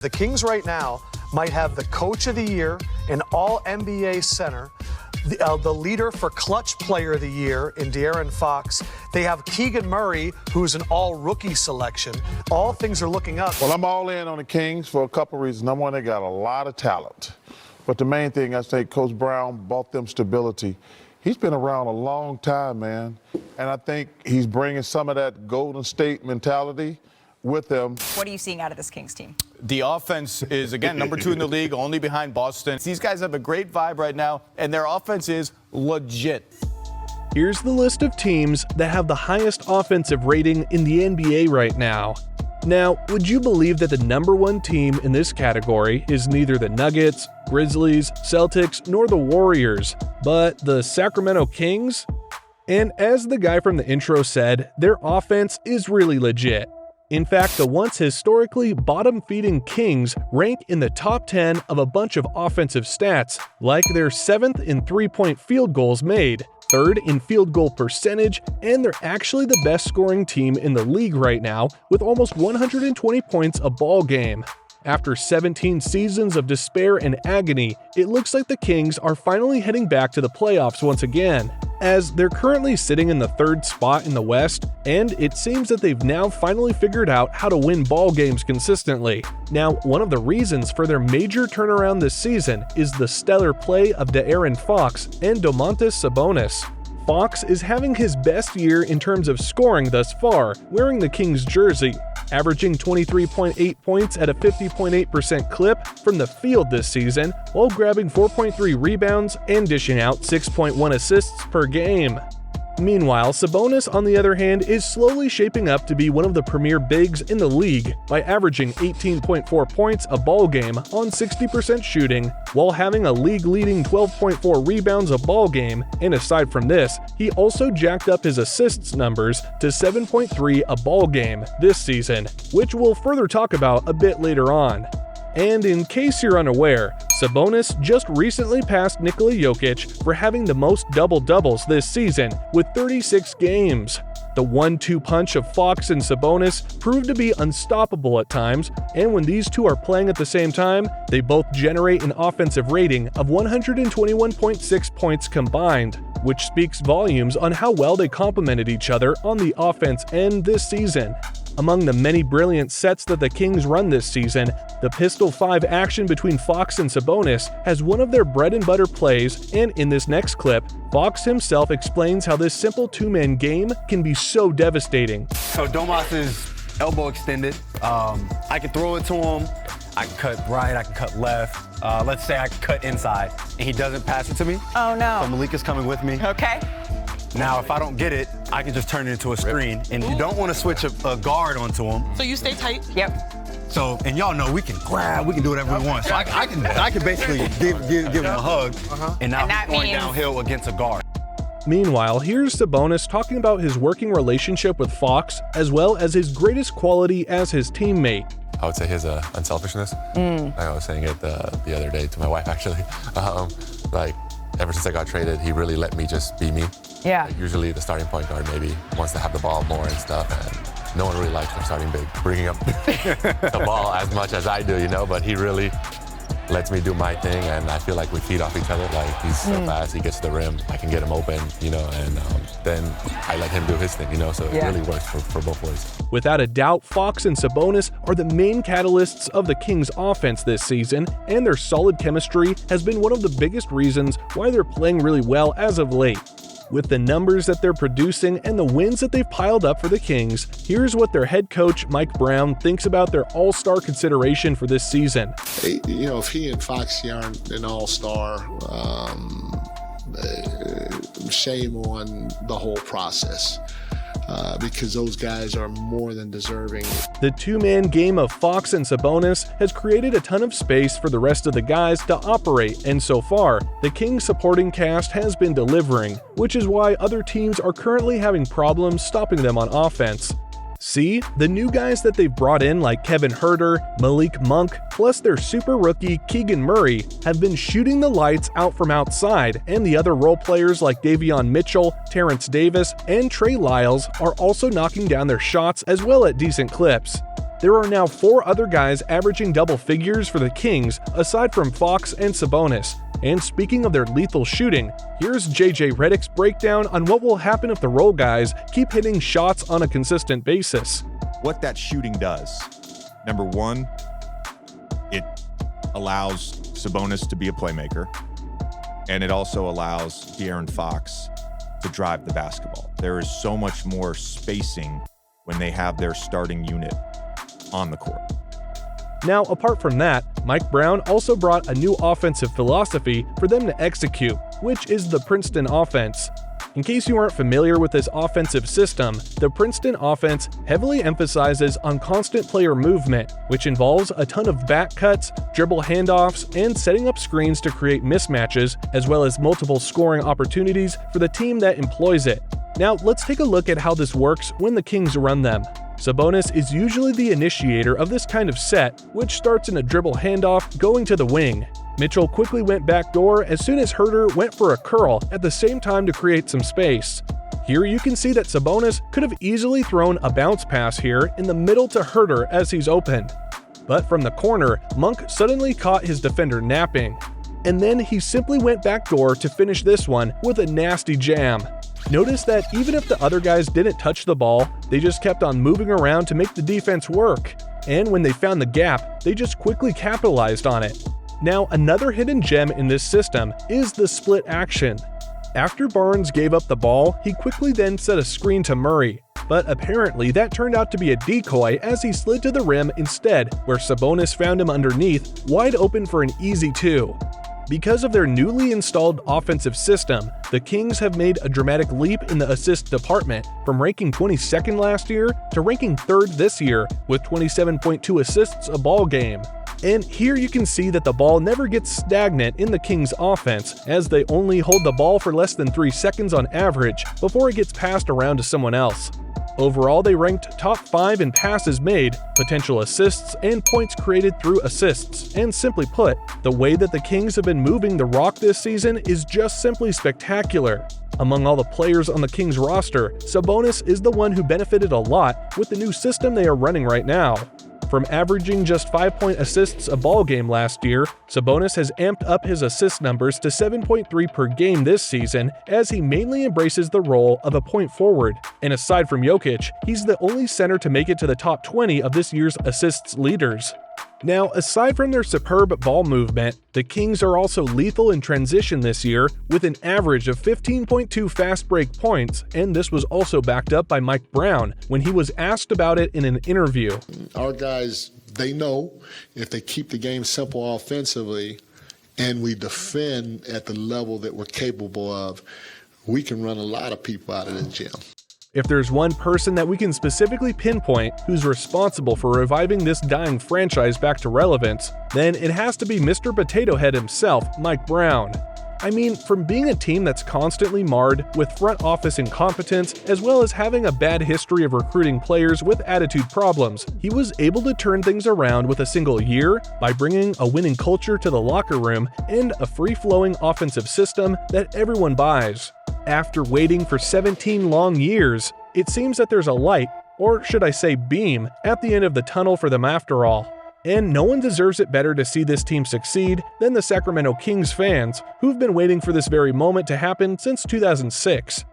The Kings right now might have the coach of the year, an all-NBA center, the leader for clutch player of the year in De'Aaron Fox. They have Keegan Murray, who's an all-rookie selection. All things are looking up. Well, I'm all in on the Kings for a couple reasons. Number one, they got a lot of talent. But the main thing, I think Coach Brown brought them stability. He's been around a long time, man. And I think he's bringing some of that Golden State mentality with them. What are you seeing out of this Kings team? The offense is, again, number 2 in the league, only behind Boston. These guys have a great vibe right now, and their offense is legit. Here's the list of teams that have the highest offensive rating in the NBA right now. Now, would you believe that the number 1 team in this category is neither the Nuggets, Grizzlies, Celtics, nor the Warriors, but the Sacramento Kings? And as the guy from the intro said, their offense is really legit. In fact, the once historically bottom-feeding Kings rank in the top 10 of a bunch of offensive stats, like they're 7th in three-point field goals made, 3rd in field goal percentage, and they're actually the best scoring team in the league right now with almost 120 points a ball game. After 17 seasons of despair and agony, it looks like the Kings are finally heading back to the playoffs once again, as they're currently sitting in the 3rd spot in the West, and it seems that they've now finally figured out how to win ball games consistently. Now, one of the reasons for their major turnaround this season is the stellar play of De'Aaron Fox and Domantas Sabonis. Fox is having his best year in terms of scoring thus far, wearing the Kings jersey, averaging 23.8 points at a 50.8% clip from the field this season, while grabbing 4.3 rebounds and dishing out 6.1 assists per game. Meanwhile, Sabonis, on the other hand, is slowly shaping up to be one of the premier bigs in the league by averaging 18.4 points a ball game on 60% shooting, while having a league-leading 12.4 rebounds a ball game, and aside from this, he also jacked up his assists numbers to 7.3 a ball game this season, which we'll further talk about a bit later on. And in case you're unaware, Sabonis just recently passed Nikola Jokic for having the most double-doubles this season with 36 games. The 1-2 punch of Fox and Sabonis proved to be unstoppable at times, and when these two are playing at the same time, they both generate an offensive rating of 121.6 points combined, which speaks volumes on how well they complemented each other on the offense end this season. Among the many brilliant sets that the Kings run this season, the Pistol 5 action between Fox and Sabonis has one of their bread-and-butter plays, and in this next clip, Fox himself explains how this simple two-man game can be so devastating. So Domas is elbow extended. I can throw it to him. I can cut right, I can cut left. Let's say I can cut inside, and he doesn't pass it to me. Oh, no. So Malik is coming with me. Okay. Now, if I don't get it, I can just turn it into a screen. And you don't want to switch a guard onto him. So you stay tight? Yep. So, and y'all know we can grab, we can do whatever we want. So I can basically give him a hug, and now he's going downhill against a guard. Meanwhile, here's Sabonis talking about his working relationship with Fox, as well as his greatest quality as his teammate. I would say his unselfishness. I was saying it the other day to my wife, actually. Ever since I got traded, he really let me just be me. Yeah. Usually the starting point guard maybe wants to have the ball more and stuff, and no one really likes their starting big bringing up the ball as much as I do, but he really lets me do my thing, and I feel like we feed off each other. Like, he's so fast, he gets to the rim, I can get him open, and then I let him do his thing, so it really works for both ways. Without a doubt, Fox and Sabonis are the main catalysts of the Kings' offense this season, and their solid chemistry has been one of the biggest reasons why they're playing really well as of late. With the numbers that they're producing and the wins that they've piled up for the Kings, here's what their head coach, Mike Brown, thinks about their all-star consideration for this season. If he and Foxy aren't an all-star, shame on the whole process. Because those guys are more than deserving. The two-man game of Fox and Sabonis has created a ton of space for the rest of the guys to operate, and so far, the Kings supporting cast has been delivering, which is why other teams are currently having problems stopping them on offense. See, the new guys that they've brought in like Kevin Huerter, Malik Monk, plus their super rookie Keegan Murray have been shooting the lights out from outside, and the other role players like Davion Mitchell, Terrence Davis, and Trey Lyles are also knocking down their shots as well at decent clips. There are now 4 other guys averaging double figures for the Kings aside from Fox and Sabonis. And speaking of their lethal shooting, here's JJ Redick's breakdown on what will happen if the role guys keep hitting shots on a consistent basis. What that shooting does, number one, it allows Sabonis to be a playmaker, and it also allows De'Aaron Fox to drive the basketball. There is so much more spacing when they have their starting unit on the court. Now, apart from that, Mike Brown also brought a new offensive philosophy for them to execute, which is the Princeton offense. In case you aren't familiar with this offensive system, the Princeton offense heavily emphasizes on constant player movement, which involves a ton of back cuts, dribble handoffs, and setting up screens to create mismatches, as well as multiple scoring opportunities for the team that employs it. Now, let's take a look at how this works when the Kings run them. Sabonis is usually the initiator of this kind of set, which starts in a dribble handoff going to the wing. Mitchell quickly went backdoor as soon as Herter went for a curl at the same time to create some space. Here you can see that Sabonis could have easily thrown a bounce pass here in the middle to Herter as he's open. But from the corner, Monk suddenly caught his defender napping. And then he simply went backdoor to finish this one with a nasty jam. Notice that even if the other guys didn't touch the ball, they just kept on moving around to make the defense work. And when they found the gap, they just quickly capitalized on it. Now, another hidden gem in this system is the split action. After Barnes gave up the ball, he quickly then set a screen to Murray. But apparently that turned out to be a decoy as he slid to the rim instead, where Sabonis found him underneath, wide open for an easy 2. Because of their newly installed offensive system, the Kings have made a dramatic leap in the assist department, from ranking 22nd last year to ranking 3rd this year with 27.2 assists a ball game. And here you can see that the ball never gets stagnant in the Kings offense, as they only hold the ball for less than 3 seconds on average before it gets passed around to someone else. Overall, they ranked top 5 in passes made, potential assists, and points created through assists. And simply put, the way that the Kings have been moving the rock this season is just simply spectacular. Among all the players on the Kings roster, Sabonis is the one who benefited a lot with the new system they are running right now. From averaging just 5-point assists a ball game last year, Sabonis has amped up his assist numbers to 7.3 per game this season as he mainly embraces the role of a point forward. And aside from Jokic, he's the only center to make it to the top 20 of this year's assists leaders. Now, aside from their superb ball movement, the Kings are also lethal in transition this year with an average of 15.2 fast break points, and this was also backed up by Mike Brown when he was asked about it in an interview. Our guys, they know if they keep the game simple offensively and we defend at the level that we're capable of, we can run a lot of people out of the gym. If there's one person that we can specifically pinpoint who's responsible for reviving this dying franchise back to relevance, then it has to be Mr. Potato Head himself, Mike Brown. I mean, from being a team that's constantly marred with front office incompetence, as well as having a bad history of recruiting players with attitude problems, he was able to turn things around with a single year by bringing a winning culture to the locker room and a free-flowing offensive system that everyone buys. After waiting for 17 long years, it seems that there's a light, or should I say beam, at the end of the tunnel for them after all. And no one deserves it better to see this team succeed than the Sacramento Kings fans, who've been waiting for this very moment to happen since 2006.